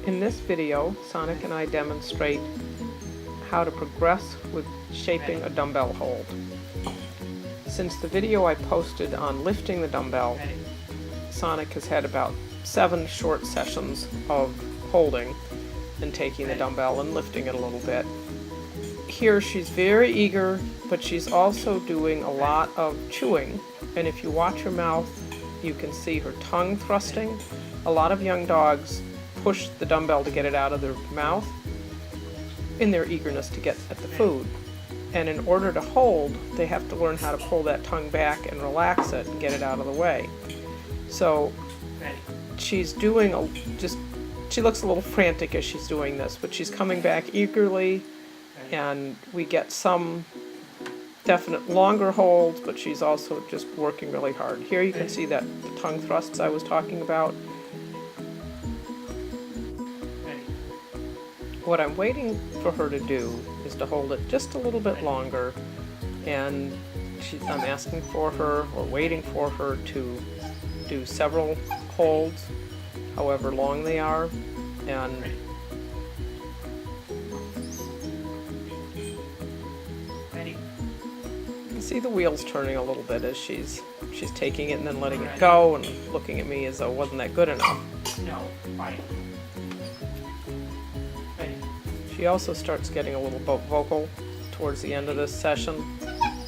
In this video, Sonic and I demonstrate how to progress with shaping a dumbbell hold. Since the video I posted on lifting the dumbbell, Sonic has had about 7 short sessions of holding and taking the dumbbell and lifting it a little bit. Here she's very eager, but she's also doing a lot of chewing, and if you watch her mouth, you can see her tongue thrusting. A lot of young dogs push the dumbbell to get it out of their mouth in their eagerness to get at the food. And in order to hold, they have to learn how to pull that tongue back and relax it and get it out of the way. So she's doing she looks a little frantic as she's doing this, but she's coming back eagerly, and we get some definite longer holds, but she's also just working really hard. Here you can see that the tongue thrusts I was talking about. What I'm waiting for her to do is to hold it just a little bit longer, and I'm asking for her, or waiting for her, to do several holds, however long they are, and you can see the wheels turning a little bit as she's taking it and then letting it go and looking at me as though wasn't that good enough. No, fine. She also starts getting a little vocal towards the end of this session,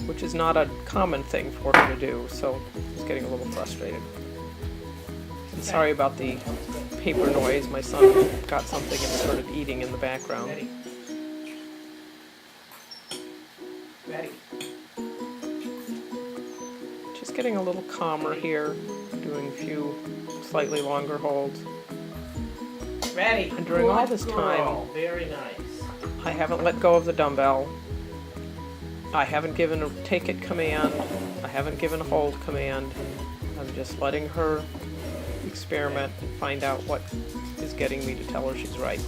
which is not a common thing for her to do, so she's getting a little frustrated. And sorry about the paper noise. My son got something and started eating in the background. Ready. She's getting a little calmer here, doing a few slightly longer holds. Ready. And during all this time, very nice. I haven't let go of the dumbbell. I haven't given a take it command. I haven't given a hold command. I'm just letting her experiment and find out what is getting me to tell her she's right.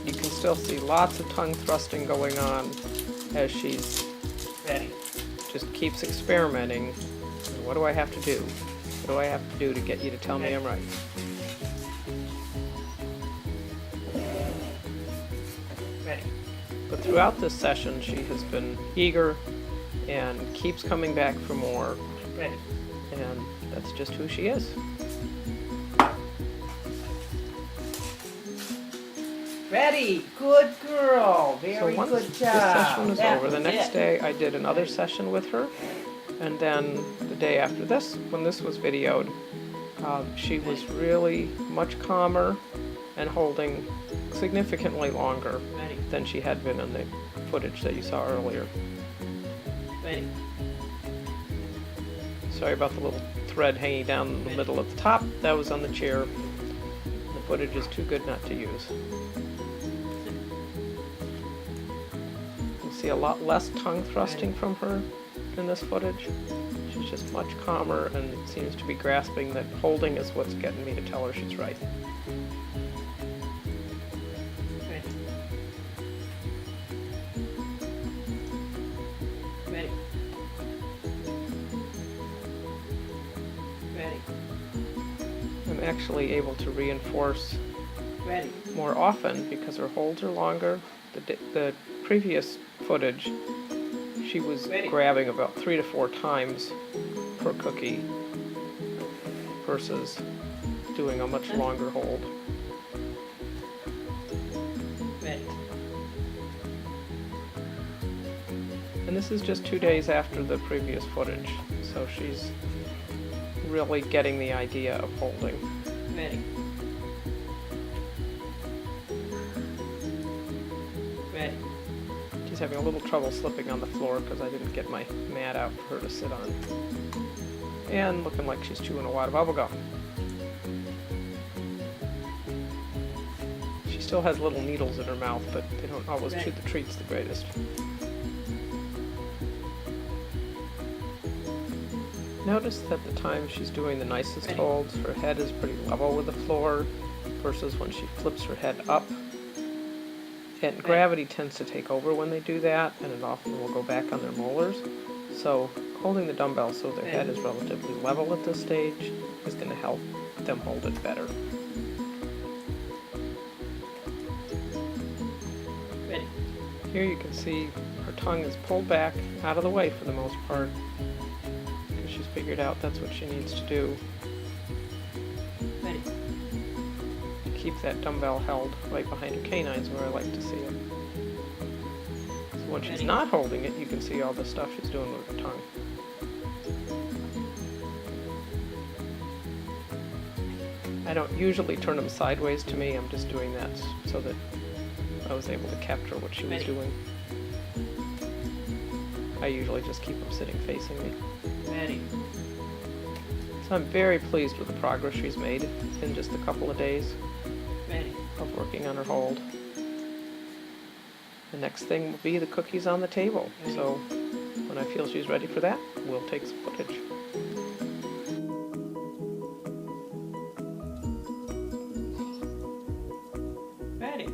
You can still see lots of tongue thrusting going on as she's just keeps experimenting. And what do I have to do? What do I have to do to get you to tell me I'm right? But throughout this session, she has been eager and keeps coming back for more. And that's just who she is. Ready. Good girl. Very so once good this job. session was over, the next day I did another session with her. And then the day after this, when this was videoed, she was really much calmer and holding significantly longer than she had been in the footage that you saw earlier. Ready. Sorry about the little thread hanging down in the middle at the top. That was on the chair. The footage is too good not to use. You'll see a lot less tongue thrusting from her in this footage. She's just much calmer and seems to be grasping that holding is what's getting me to tell her she's right. Ready. Ready. I'm actually able to reinforce Ready. more often because her holds are longer. The previous footage, she was grabbing about 3 to 4 times per cookie versus doing a much longer hold. Ready. And this is just 2 days after the previous footage, so she's really getting the idea of holding. Ready. Ready. She's having a little trouble slipping on the floor because I didn't get my mat out for her to sit on. And looking like she's chewing a wad of bubble gum. She still has little needles in her mouth, but they don't always chew the treats the greatest. Notice that the time she's doing the nicest holds, her head is pretty level with the floor versus when she flips her head up. And gravity tends to take over when they do that, and it often will go back on their molars. So holding the dumbbell so their head is relatively level at this stage is going to help them hold it better. Ready. Here you can see her tongue is pulled back out of the way for the most part, because she's figured out that's what she needs to do. Ready. Keep that dumbbell held right behind her canines where I like to see it. So when she's not holding it, you can see all the stuff she's doing with her tongue. I don't usually turn them sideways to me, I'm just doing that so that I was able to capture what she was doing. I usually just keep them sitting facing me. Ready. So I'm very pleased with the progress she's made in just a couple of days Ready. of working on her hold. The next thing will be the cookies on the table. So when I feel she's ready for that, we'll take some footage. Ready.